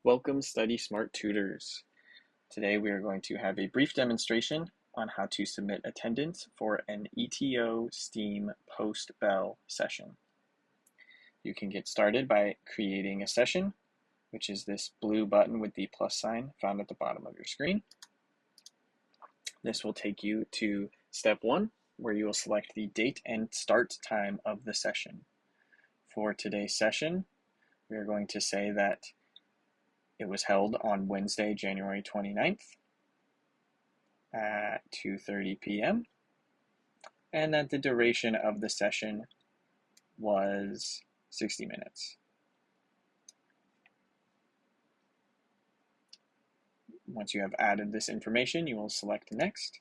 Welcome, Study Smart Tutors. Today we are going to have a brief demonstration on how to submit attendance for an ETO STEAM post-bell session. You can get started by creating a session, which is this blue button with the plus sign found at the bottom of your screen. This will take you to step 1, where you will select the date and start time of the session. For today's session, we are going to say that it was held on Wednesday, January 29th at 2:30 p.m. and that the duration of the session was 60 minutes. Once you have added this information, you will select Next.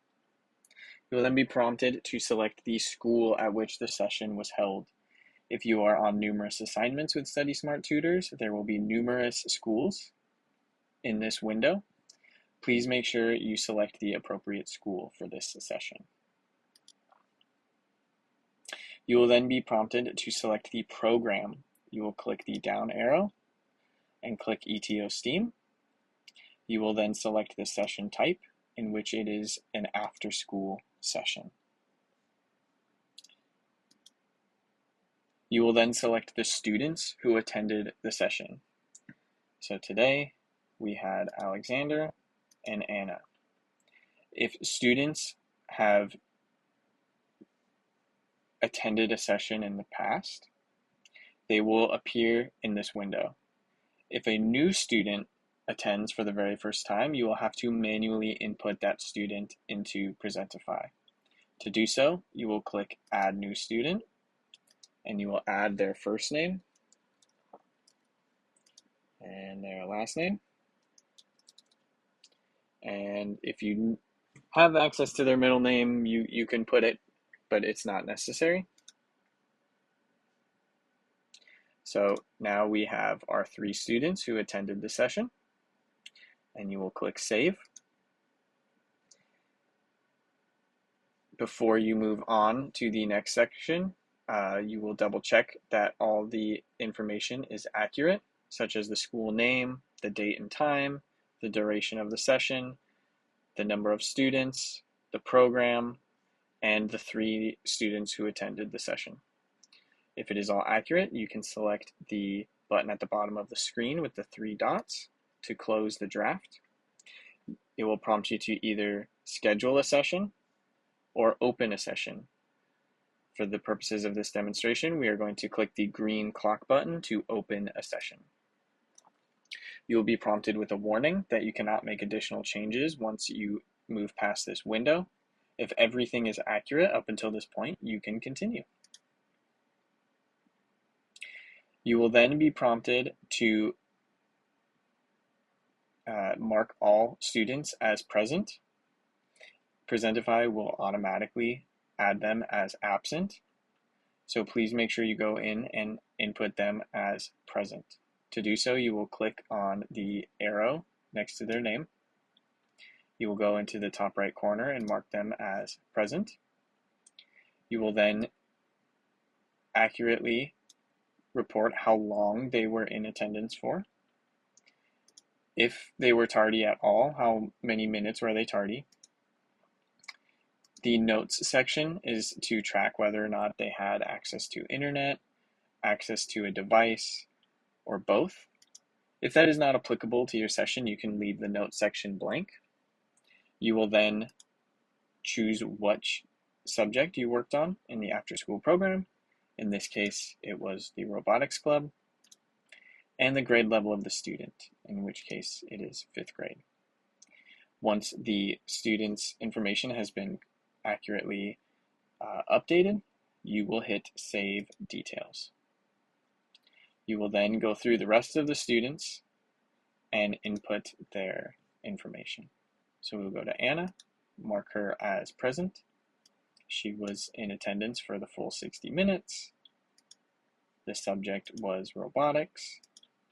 You will then be prompted to select the school at which the session was held. If you are on numerous assignments with Study Smart Tutors, there will be numerous schools in this window. Please make sure you select the appropriate school for this session. You will then be prompted to select the program. You will click the down arrow and click ETO STEAM. You will then select the session type, in which it is an after-school session. You will then select the students who attended the session. So today we had Alexander and Anna. If students have attended a session in the past, they will appear in this window. If a new student attends for the very first time, you will have to manually input that student into Presentify. To do so, you will click Add New Student, and you will add their first name and their last name. And if you have access to their middle name, you can put it, but it's not necessary. So now we have our 3 students who attended the session, and you will click Save. Before you move on to the next section, you will double check that all the information is accurate, such as the school name, the date and time, the duration of the session, the number of students, the program, and the 3 students who attended the session. If it is all accurate, you can select the button at the bottom of the screen with the 3 dots to close the draft. It will prompt you to either schedule a session or open a session. For the purposes of this demonstration, we are going to click the green clock button to open a session. You will be prompted with a warning that you cannot make additional changes once you move past this window. If everything is accurate up until this point, you can continue. You will then be prompted to mark all students as present. Presentify will automatically add them as absent, so please make sure you go in and input them as present. To do so, you will click on the arrow next to their name. You will go into the top right corner and mark them as present. You will then accurately report how long they were in attendance for. If they were tardy at all, how many minutes were they tardy? The notes section is to track whether or not they had access to internet, access to a device, or both. If that is not applicable to your session, you can leave the notes section blank. You will then choose which subject you worked on in the after-school program. In this case, it was the robotics club, and the grade level of the student, in which case it is 5th grade. Once the student's information has been accurately updated, you will hit Save Details. You will then go through the rest of the students and input their information. So we'll go to Anna, mark her as present. She was in attendance for the full 60 minutes. The subject was robotics,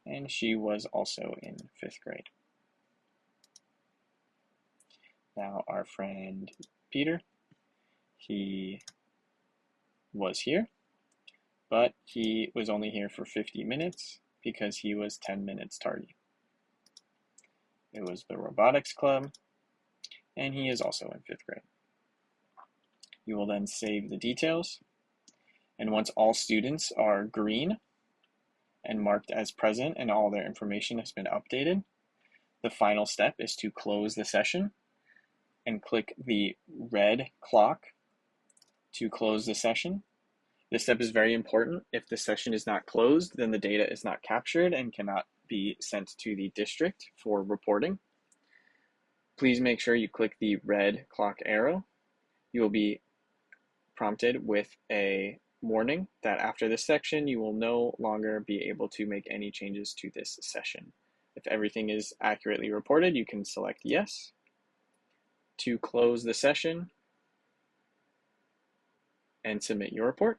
and she was also in 5th grade. Now our friend Peter, he was here, but he was only here for 50 minutes because he was 10 minutes tardy. It was the robotics club, and he is also in 5th grade. You will then save the details, and once all students are green and marked as present and all their information has been updated, the final step is to close the session and click the red clock to close the session. This step is very important. If the session is not closed, then the data is not captured and cannot be sent to the district for reporting. Please make sure you click the red clock arrow. You will be prompted with a warning that after this section, you will no longer be able to make any changes to this session. If everything is accurately reported, you can select yes. To close the session and submit your report.